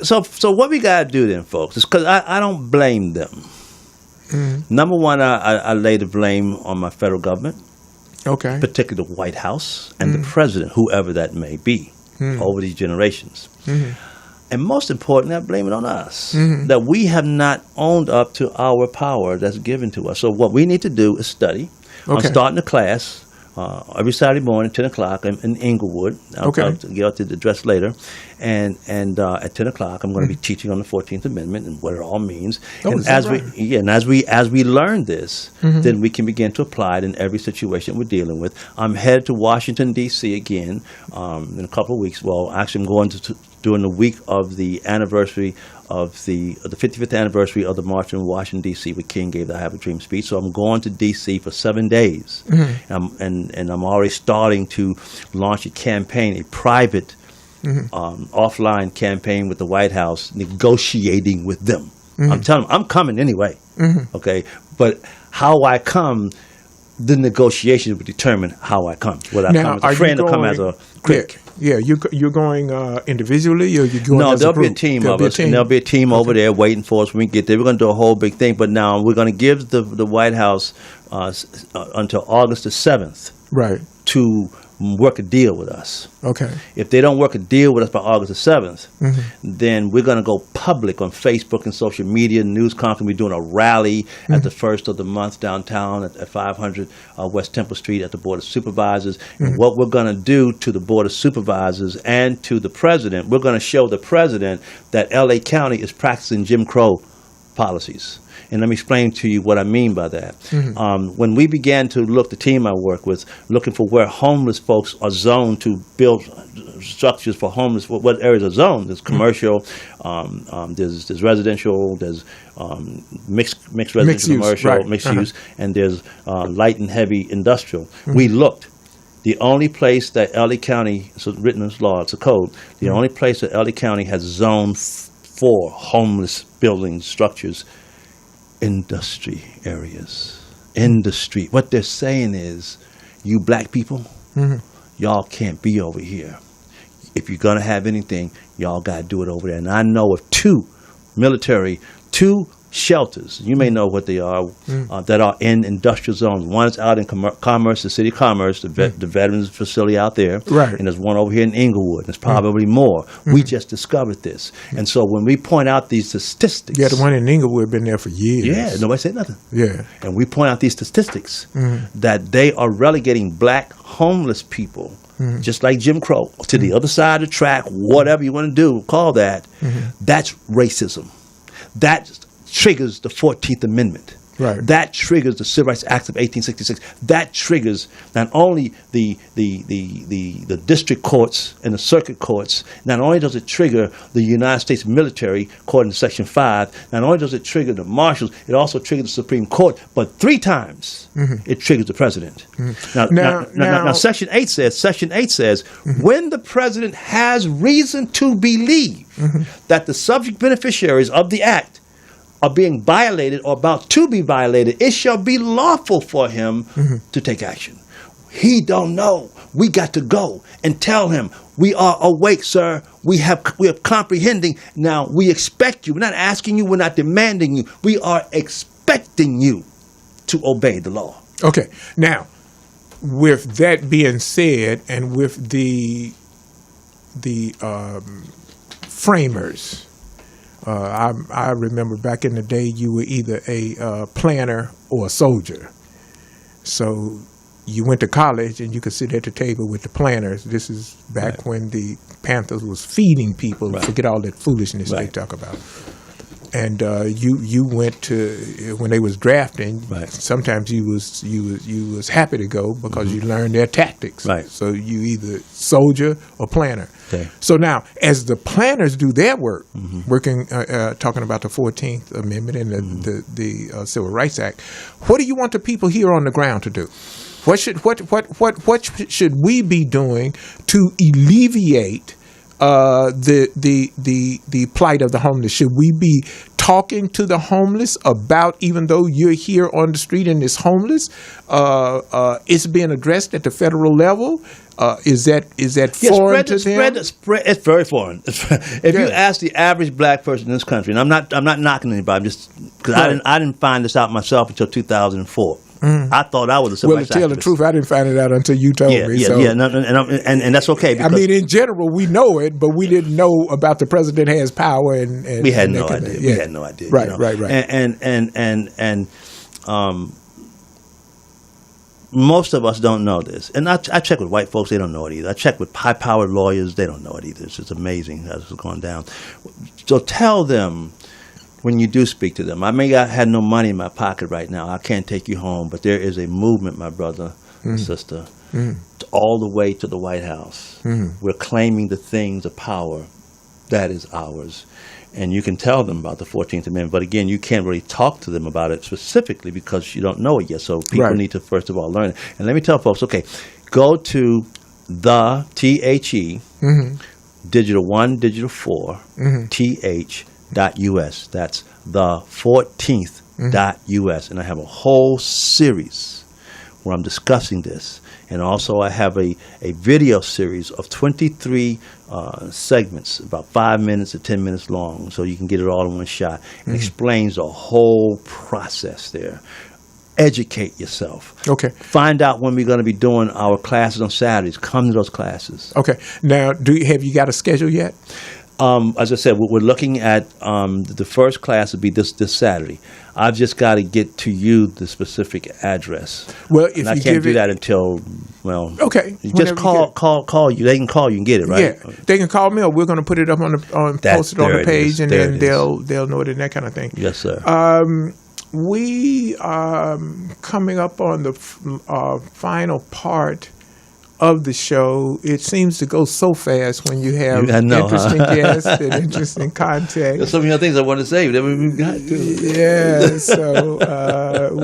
So what we got to do then, folks, is because I don't blame them. Mm-hmm. Number one, I lay the blame on my federal government. Okay. Particularly the White House and the president, whoever that may be, over these generations. Mm-hmm. And most importantly, I blame it on us, that we have not owned up to our power that's given to us. So what we need to do is study. Okay. I'm starting a class every Saturday morning, 10 o'clock in Inglewood. I'll get out to the address later. And at 10 o'clock, I'm going to be teaching on the 14th Amendment and what it all means. Oh, and as we learn this, then we can begin to apply it in every situation we're dealing with. I'm headed to Washington, D.C. again in a couple of weeks. Well, actually, I'm going to during the week of the anniversary of the 55th anniversary of the March in Washington, D.C., where King gave the I Have a Dream speech. So I'm going to D.C. for 7 days. And I'm already starting to launch a campaign, a private offline campaign with the White House, negotiating with them. I'm telling them, I'm coming anyway. Okay? But how I come, the negotiations will determine how I come. Whether I come as a friend or come as a critic. Yeah, you're going individually, or you're going No, as there'll a group? be a team of us, and there'll be a team over there waiting for us when we get there. We're going to do a whole big thing, but now we're going to give the White House until August the 7th to work a deal with us. Okay. If they don't work a deal with us by August the 7th, then we're going to go public on Facebook and social media, news conference. We're doing a rally at the first of the month downtown at 500 West Temple Street at the Board of Supervisors. And what we're going to do to the Board of Supervisors and to the President, we're going to show the President that L.A. County is practicing Jim Crow policies. And let me explain to you what I mean by that. When we began to look, the team I work with, looking for where homeless folks are zoned to build structures for homeless, what areas are zoned. There's commercial, there's residential, there's mixed residential, commercial, mixed use, and there's light and heavy industrial. We looked. The only place that L.A. County, it's written in this law, it's a code, the only place that L.A. County has zoned for homeless building structures, industry areas. Industry. What they're saying is, you black people, y'all can't be over here. If you're going to have anything, y'all got to do it over there. And I know of two shelters, you may know what they are, that are in industrial zones. One is out in Commerce, the city of Commerce, the veterans facility out there. And there's one over here in Inglewood. There's probably more. We just discovered this. And so when we point out these statistics. Yeah, the one in Inglewood been there for years. Yeah, nobody said nothing. Yeah. And we point out these statistics that they are relegating black homeless people, just like Jim Crow, to the other side of the track, whatever you want to do, call that. That's racism. That triggers the 14th Amendment. That triggers the Civil Rights Act of 1866. That triggers not only the district courts and the circuit courts, not only does it trigger the United States military, according to Section 5, not only does it trigger the marshals, it also triggers the Supreme Court, but 3 times it triggers the president. Now, Section 8 says, when the president has reason to believe that the subject beneficiaries of the act are being violated or about to be violated, it shall be lawful for him to take action. He don't know. We got to go and tell him, we are awake, sir. We are comprehending. Now, we expect you. We're not asking you. We're not demanding you. We are expecting you to obey the law. Okay. Now, with that being said, and with the framers. I remember back in the day, you were either a planner or a soldier. So you went to college and you could sit at the table with the planners. This is back when the Panthers was feeding people. Forget all that foolishness they talk about. And you went to when they was drafting. Sometimes you was happy to go because you learned their tactics. So you either soldier or planner. So now, as the planners do their work, working talking about the 14th Amendment and the Civil Rights Act, what do you want the people here on the ground to do? What should we be doing to alleviate the plight of the homeless? Should we be talking to the homeless about, even though you're here on the street and it's homeless, it's being addressed at the federal level? Is that foreign to them? It's very foreign. If you ask the average black person in this country, and I'm not knocking anybody, just because I didn't find this out myself until 2004. I thought I was a civil rights activist. Well, to tell the truth, I didn't find it out until you told me. And that's okay. I mean, in general, we know it, but we didn't know about the president has power, and we had no idea. We had no idea. Right. And most of us don't know this. And I check with white folks; they don't know it either. I check with high-powered lawyers; they don't know it either. It's just amazing how this has gone down. So tell them, when you do speak to them, I may have had no money in my pocket right now. I can't take you home, but there is a movement, my brother and sister, all the way to the White House. We're claiming the things of power that is ours. And you can tell them about the 14th Amendment, but again, you can't really talk to them about it specifically because you don't know it yet. So people need to, first of all, learn it. And let me tell folks, okay, go to the THE, digital 1, digital 4, TH.US. That's the 14th.US. And I have a whole series where I'm discussing this. And also I have a video series of 23 segments, about 5 minutes to 10 minutes long, so you can get it all in one shot. It explains the whole process there. Educate yourself. Okay. Find out when we're going to be doing our classes on Saturdays. Come to those classes. Okay. Now, have you got a schedule yet? As I said, we're looking at the first class will be this Saturday. I've just got to get to you the specific address. Well, if I can't do that until okay. Just call you. They can call you and get it, right? Yeah, they can call me, or we're going to put it up post it on the page, and then they'll know it and that kind of thing. Yes, sir. We are coming up on the final part of the show. It seems to go so fast when you have interesting guests and interesting context. There's so many other things I want to say, but we got to. Yeah, so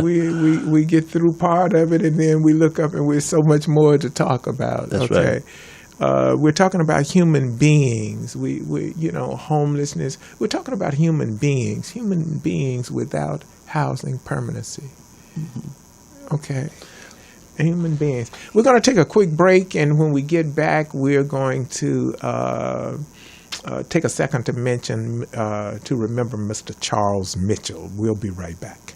we get through part of it, and then we look up, and there's so much more to talk about. That's right. We're talking about human beings. We homelessness. We're talking about human beings without housing permanency. Okay. Human beings. We're going to take a quick break, and when we get back, we're going to take a second to mention, to remember Mr. Charles Mitchell. We'll be right back.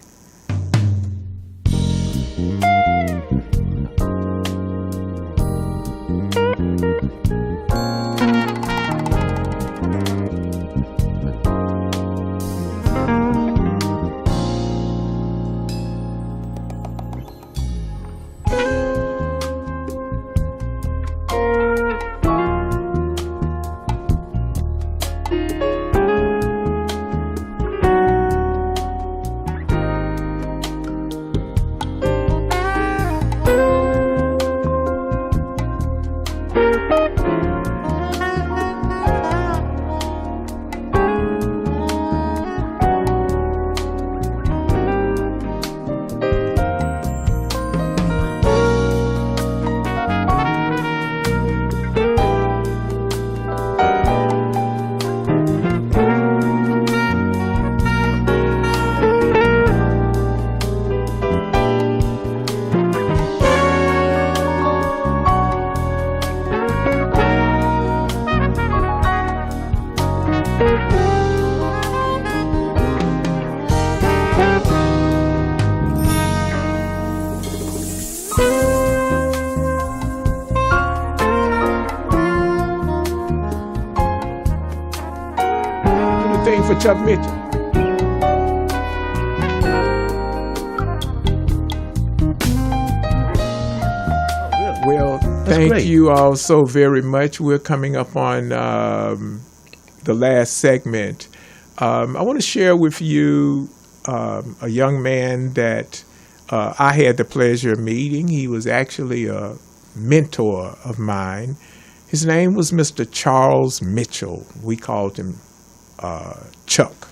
with Chuck Mitchell. Well, thank you all so very much. We're coming up on the last segment. I want to share with you a young man that I had the pleasure of meeting. He was actually a mentor of mine. His name was Mr. Charles Mitchell. We called him Chuck.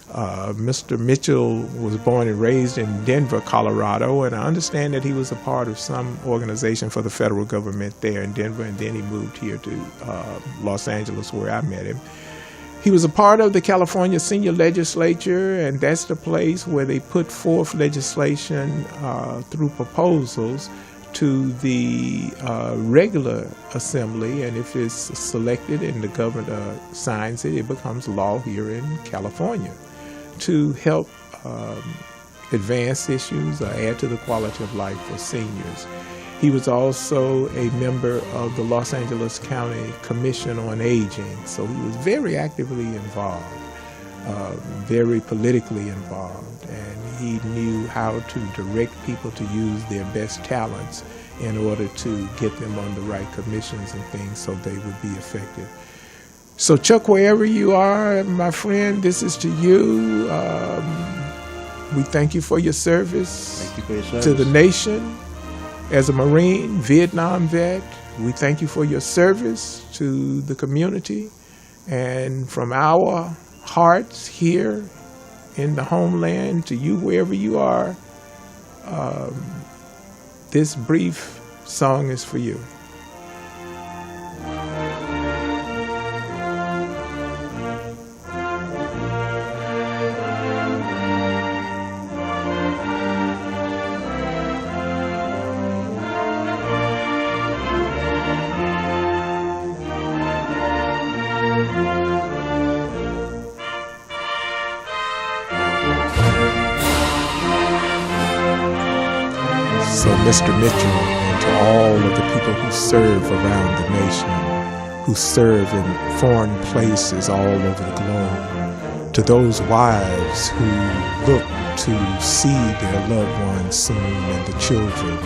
Mr. Mitchell was born and raised in Denver, Colorado, and I understand that he was a part of some organization for the federal government there in Denver, and then he moved here to Los Angeles, where I met him. He was a part of the California Senior Legislature, and that's the place where they put forth legislation through proposals to the regular assembly, and if it's selected and the governor signs it, it becomes law here in California to help advance issues or add to the quality of life for seniors. He was also a member of the Los Angeles County Commission on Aging, so he was very actively involved, very politically involved, and he knew how to direct people to use their best talents in order to get them on the right commissions and things so they would be effective. So Chuck, wherever you are, my friend, this is to you. We thank you for your service, Thank you for your service to the nation. As a Marine, Vietnam vet, we thank you for your service to the community. And from our hearts here in the homeland to you, wherever you are, this brief song is for you. So, Mr. Mitchell, and to all of the people who serve around the nation, who serve in foreign places all over the globe, to those wives who look to see their loved ones soon and the children,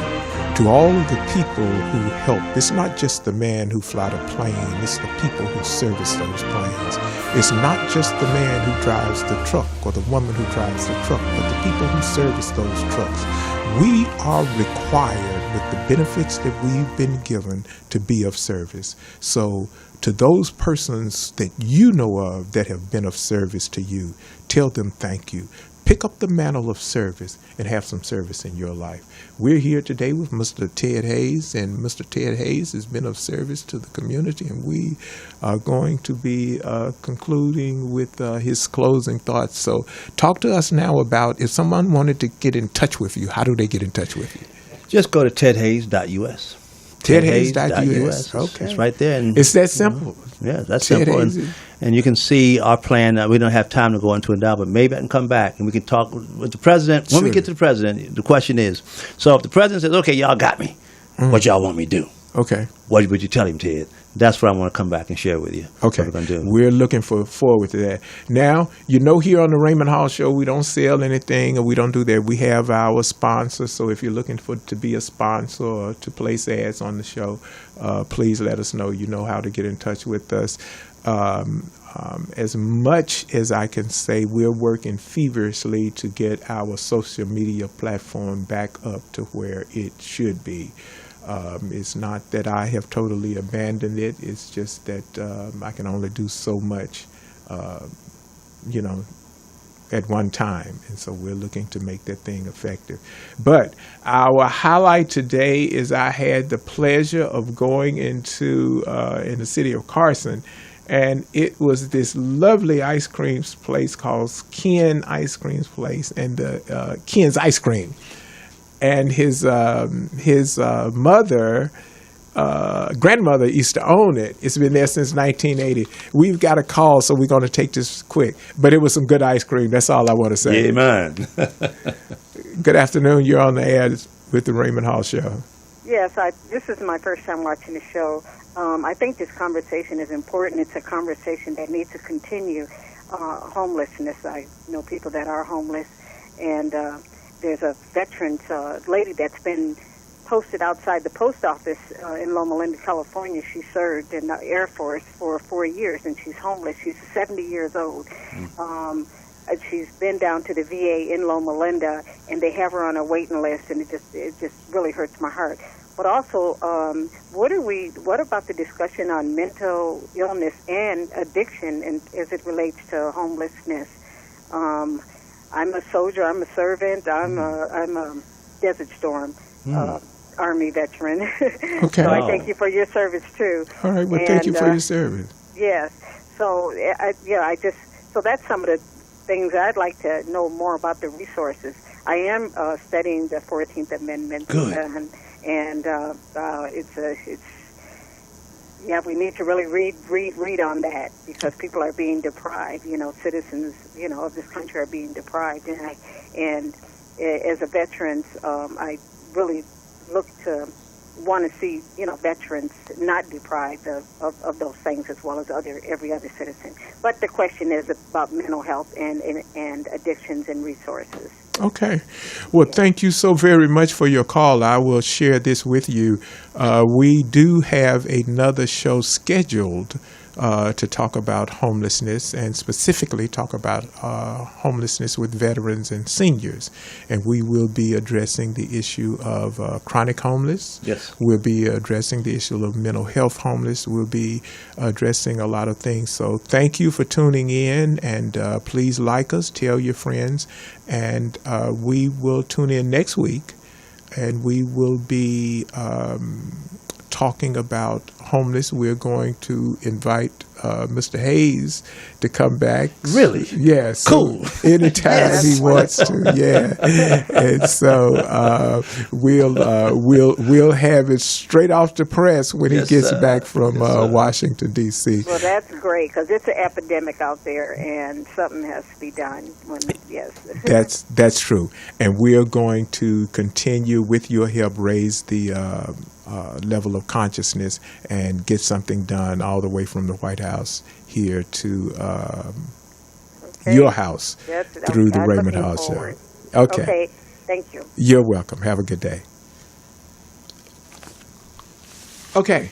to all of the people who help. It's not just the man who fly the plane, it's the people who service those planes. It's not just the man who drives the truck or the woman who drives the truck, but the people who service those trucks. We are required with the benefits that we've been given to be of service. So to those persons that you know of that have been of service to you, tell them thank you. Pick up the mantle of service and have some service in your life. We're here today with Mr. Ted Hayes, and Mr. Ted Hayes has been of service to the community, and we are going to be concluding with his closing thoughts. So talk to us now about if someone wanted to get in touch with you, how do they get in touch with you? Just go to tedhayes.us. Tedhayes.us. Okay. It's right there. And it's that simple. Yeah, that's simple. And you can see our plan. We don't have time to go into it now, but maybe I can come back and we can talk with the president. When we get to the president, the question is, so if the president says, okay, y'all got me, what y'all want me to do? Okay. What would you tell him, Ted? That's what I want to come back and share with you. Okay. What we're going to do. We're looking forward to that. Now, you know, here on the Raymond Hall Show, we don't sell anything or we don't do that. We have our sponsors. So if you're looking to be a sponsor or to place ads on the show, please let us know. You know how to get in touch with us. As much as I can say, we're working feverishly to get our social media platform back up to where it should be. It's not that I have totally abandoned it. It's just that I can only do so much, at one time. And so we're looking to make that thing effective. But our highlight today is I had the pleasure of going into in the city of Carson, and it was this lovely ice cream place called Ken Ice Cream Place, and Ken's Ice Cream. And his grandmother used to own it. It's been there since 1980. We've got a call, so we're going to take this quick. But it was some good ice cream. That's all I want to say. Amen. Good afternoon. You're on the air with the Raymond Hall Show. Yes, this is my first time watching the show. I think this conversation is important. It's a conversation that needs to continue. homelessness. I know people that are homeless, and there's a veterans lady that's been posted outside the post office in Loma Linda, California. She served in the Air Force for 4 years, and she's homeless. She's 70 years old. She's been down to the VA in Loma Linda, and they have her on a waiting list, and it just really hurts my heart. But also, what about the discussion on mental illness and addiction, and as it relates to homelessness? I'm a soldier. I'm a servant. I'm a Desert Storm Army veteran. Okay. So I thank you for your service too. All right. Well, thank you for your service. Yes. So so that's some of the things I'd like to know more about the resources. I am studying the 14th Amendment. Good. We need to really read on that, because people are being deprived. Citizens, of this country are being deprived, and as a veteran, I really want to see veterans not deprived of those things, as well as every other citizen. But the question is about mental health and addictions and resources. Okay. Well, thank you so very much for your call. I will share this with you. We do have another show scheduled to talk about homelessness, and specifically talk about homelessness with veterans and seniors. And we will be addressing the issue of chronic homeless. Yes. We'll be addressing the issue of mental health homeless. We'll be addressing a lot of things. So thank you for tuning in, and please like us, tell your friends, and we will tune in next week, and we will be talking about homeless. We're going to invite Mr. Hayes to come back. Really? Yes. Yeah, cool. So anytime he wants to. Yeah. And so we'll have it straight off the press when he gets back from Washington, D.C. Well, that's great, because it's an epidemic out there, and something has to be done. That's true. And we are going to continue, with your help, raise the level of consciousness and get something done all the way from the White House here to your house through the Raymond Hall Show. Okay. Thank you. You're welcome. Have a good day. Okay.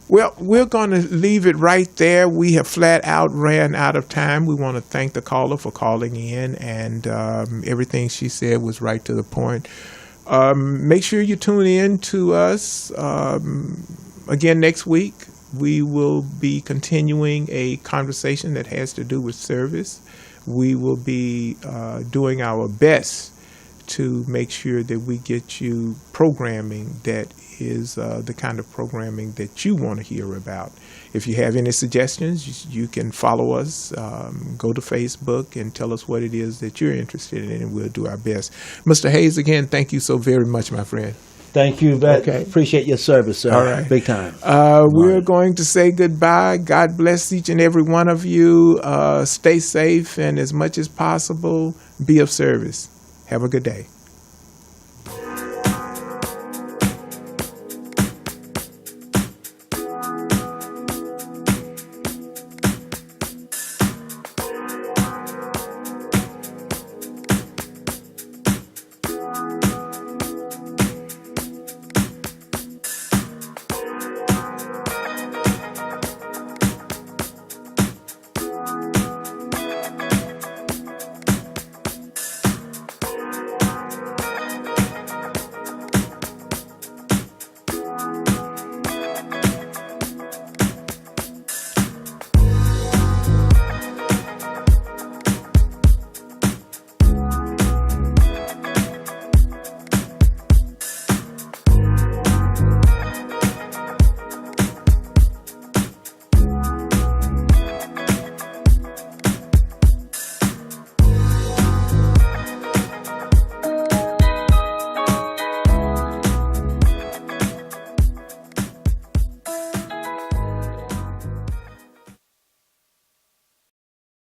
Well, we're going to leave it right there. We have flat out ran out of time. We want to thank the caller for calling in, and everything she said was right to the point. Make sure you tune in to us again next week. We will be continuing a conversation that has to do with service. We will be doing our best to make sure that we get you programming that is the kind of programming that you want to hear about. If you have any suggestions, you can follow us, go to Facebook and tell us what it is that you're interested in, and we'll do our best. Mr. Hayes, again, thank you so very much, my friend. Thank you. Okay. Appreciate your service, sir. All right. Big time. We're going to say goodbye. God bless each and every one of you. Stay safe, and as much as possible, be of service. Have a good day.